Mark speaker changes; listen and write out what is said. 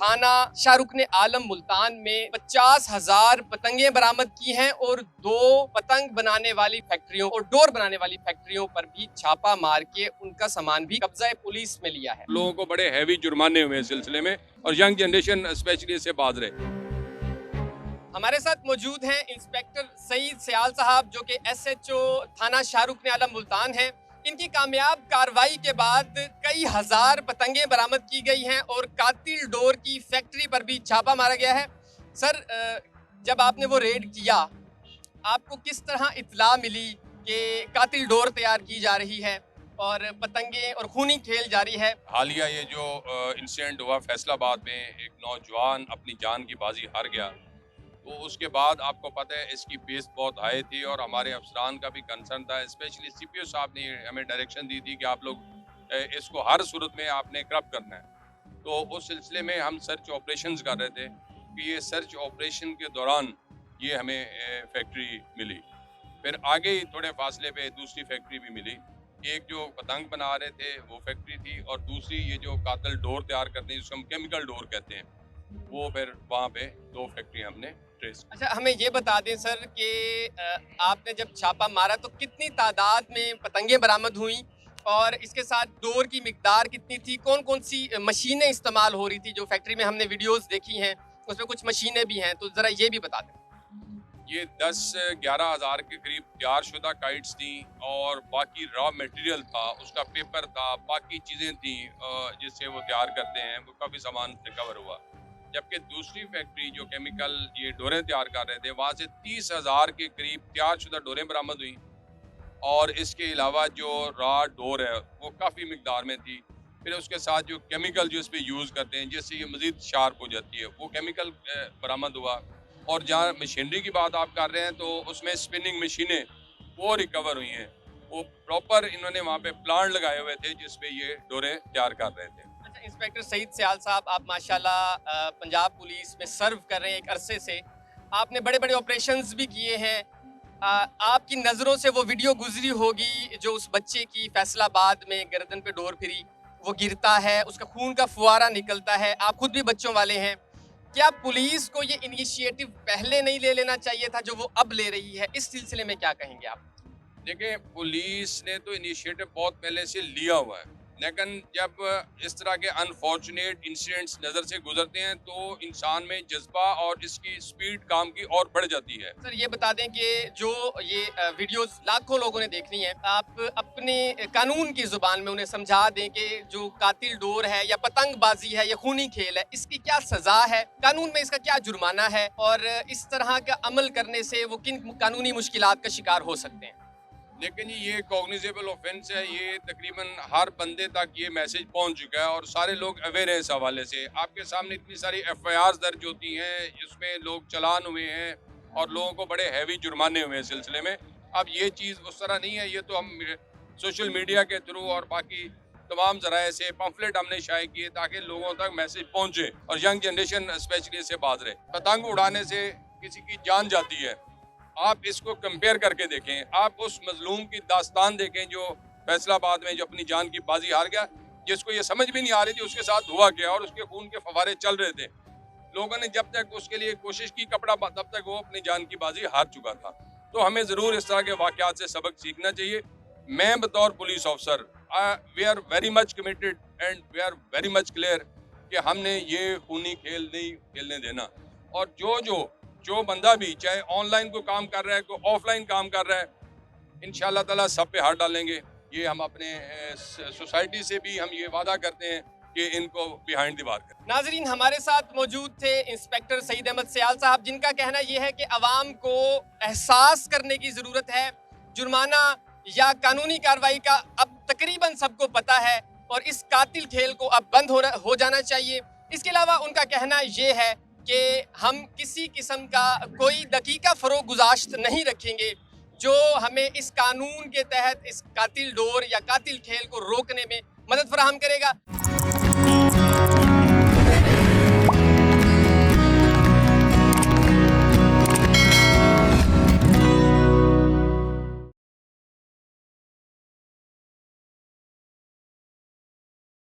Speaker 1: थाना शाहरुख ने आलम मुल्तान में 50,000 पतंगें बरामद की हैं और 2 पतंग बनाने वाली फैक्ट्रियों और डोर बनाने वाली फैक्ट्रियों पर भी छापा मार के उनका सामान भी कब्जा पुलिस में लिया है।
Speaker 2: लोगों को बड़े हैवी जुर्माने हुए इस सिलसिले में और यंग जनरेशन स्पेशली इससे बाज रहे।
Speaker 1: हमारे साथ मौजूद हैं इंस्पेक्टर सईद सयाल साहब जो कि SHO थाना शाहरुख ने आलम मुल्तान हैं। इनकी कामयाब कार्रवाई के बाद कई हजार पतंगें बरामद की गई हैं और कातिल डोर की फैक्ट्री पर भी छापा मारा गया है। सर, जब आपने वो रेड किया, आपको किस तरह इत्तला मिली कि कातिल डोर तैयार की जा रही है और पतंगें और खूनी खेल जारी है?
Speaker 2: हालिया ये जो इंसिडेंट हुआ फैसलाबाद में, एक नौजवान अपनी जान की बाजी हार गया, तो उसके बाद आपको पता है इसकी पेस बहुत हाई थी और हमारे अफसरान का भी कंसर्न था। स्पेशली CPO साहब ने हमें डायरेक्शन दी थी कि आप लोग इसको हर सूरत में आपने क्रब करना है। तो उस सिलसिले में हम सर्च ऑपरेशंस कर रहे थे कि ये सर्च ऑपरेशन के दौरान ये हमें फैक्ट्री मिली। फिर आगे ही थोड़े फासले पे दूसरी फैक्ट्री भी मिली। एक जो पतंग बना रहे थे वो फैक्ट्री थी और दूसरी ये जो कातिल डोर तैयार करते हैं जिसको हम केमिकल डोर कहते हैं, वो फिर वहाँ पे 2 फैक्ट्री हमने ट्रेस।
Speaker 1: अच्छा, हमें ये बता दें सर कि आपने जब छापा मारा तो कितनी तादाद में पतंगें बरामद हुई और इसके साथ डोर की मिकदार कितनी थी? कौन कौन सी मशीनें इस्तेमाल हो रही थी? जो फैक्ट्री में हमने वीडियोस देखी हैं उसमें कुछ मशीनें भी हैं, तो ज़रा ये भी बता दें।
Speaker 2: ये 10-11 हज़ार के करीब तैयार शुदा काइट्स थी और बाकी रॉ मटेरियल था, उसका पेपर था, बाकी चीज़ें थी जिससे वो तैयार करते हैं, वो काफ़ी सामान रिकवर हुआ। जबकि दूसरी फैक्ट्री जो केमिकल ये डोरें तैयार कर रहे थे, वहाँ से 30,000 के करीब तैयार शुदा डोरें बरामद हुई और इसके अलावा जो रॉ डोर है वो काफ़ी मिकदार में थी। फिर उसके साथ जो केमिकल जो इस पर यूज़ करते हैं जिससे ये मज़ीद शार्प हो जाती है, वो केमिकल बरामद हुआ। और जहाँ मशीनरी की बात आप कर रहे हैं तो उसमें स्पिनिंग मशीनें वो रिकवर हुई हैं। वो प्रॉपर इन्होंने वहाँ पे प्लांट लगाए हुए थे जिस पे ये डोरें तैयार कर रहे थे।
Speaker 1: अच्छा, इंस्पेक्टर सईद सयाल साहब, आप माशाल्लाह पंजाब पुलिस में सर्व कर रहे हैं एक अरसे से, आपने बड़े बड़े ऑपरेशंस भी किए हैं। आपकी नज़रों से वो वीडियो गुजरी होगी जो उस बच्चे की फैसलाबाद में गर्दन पे डोर फिरी, वो गिरता है, उसका खून का फुआरा निकलता है। आप खुद भी बच्चों वाले हैं, क्या पुलिस को ये इनिशिएटिव पहले नहीं ले लेना चाहिए था जो वो अब ले रही है? इस सिलसिले में क्या कहेंगे आप?
Speaker 2: देखिए, पुलिस ने तो इनिशिएटिव बहुत पहले से लिया हुआ है, लेकिन जब इस तरह के अनफॉर्चुनेट इंसिडेंट्स नज़र से गुजरते हैं तो इंसान में जज्बा और इसकी स्पीड काम की और बढ़ जाती है।
Speaker 1: सर, ये बता दें कि जो ये वीडियोस लाखों लोगों ने देखनी है, आप अपने कानून की ज़ुबान में उन्हें समझा दें कि जो कातिल डोर है या पतंगबाजी है या खूनी खेल है, इसकी क्या सज़ा है, कानून में इसका क्या जुर्माना है और इस तरह का अमल करने से वो किन कानूनी मुश्किलात का शिकार हो सकते हैं?
Speaker 2: लेकिन ये कॉग्निजेबल ऑफेंस है, ये तकरीबन हर बंदे तक ये मैसेज पहुंच चुका है और सारे लोग अवेयर हैं इस हवाले से। आपके सामने इतनी सारी FIRs दर्ज होती हैं जिसमें लोग चलान हुए हैं और लोगों को बड़े हैवी जुर्माने हुए हैं इस सिलसिले में। अब ये चीज़ उस तरह नहीं है, ये तो हम सोशल मीडिया के थ्रू और बाकी तमाम ज़राए से पम्फलेट हमने शाये किए ताकि लोगों तक मैसेज पहुँचे और यंग जनरेशन स्पेशली इससे बाज रहे। पतंग उड़ाने से किसी की जान जाती है, आप इसको कंपेयर करके देखें, आप उस मजलूम की दास्तान देखें जो फैसलाबाद में जो अपनी जान की बाजी हार गया, जिसको ये समझ भी नहीं आ रही थी उसके साथ हुआ क्या और उसके खून के फवारे चल रहे थे। लोगों ने जब तक उसके लिए कोशिश की कपड़ा तब तक वो अपनी जान की बाजी हार चुका था। तो हमें ज़रूर इस तरह के वाक़यात से सबक सीखना चाहिए। मैं बतौर police officer we are very much committed and we are very much clear कि हमने ये खूनी खेल नहीं खेलने देना और जो बंदा भी चाहे ऑनलाइन कोई काम कर रहा है, कोई ऑफलाइन काम कर रहा है, इंशाल्लाह ताला सब पे हाथ डालेंगे। ये हम अपने सोसाइटी से भी हम ये वादा करते हैं कि इनको बिहाइंड द बार करें।
Speaker 1: नाजरीन, हमारे साथ मौजूद थे इंस्पेक्टर सईद अहमद सयाल साहब, जिनका कहना यह है कि अवाम को एहसास करने की ज़रूरत है। जुर्माना या कानूनी कार्रवाई का अब तकरीबन सबको पता है और इस कातिल खेल को अब बंद हो जाना चाहिए। इसके अलावा उनका कहना ये है कि हम किसी किस्म का कोई दकीका फ़रोग़ गुज़ाश्त नहीं रखेंगे जो हमें इस कानून के तहत इस कातिल डोर या कातिल खेल को रोकने में मदद फराहम करेगा।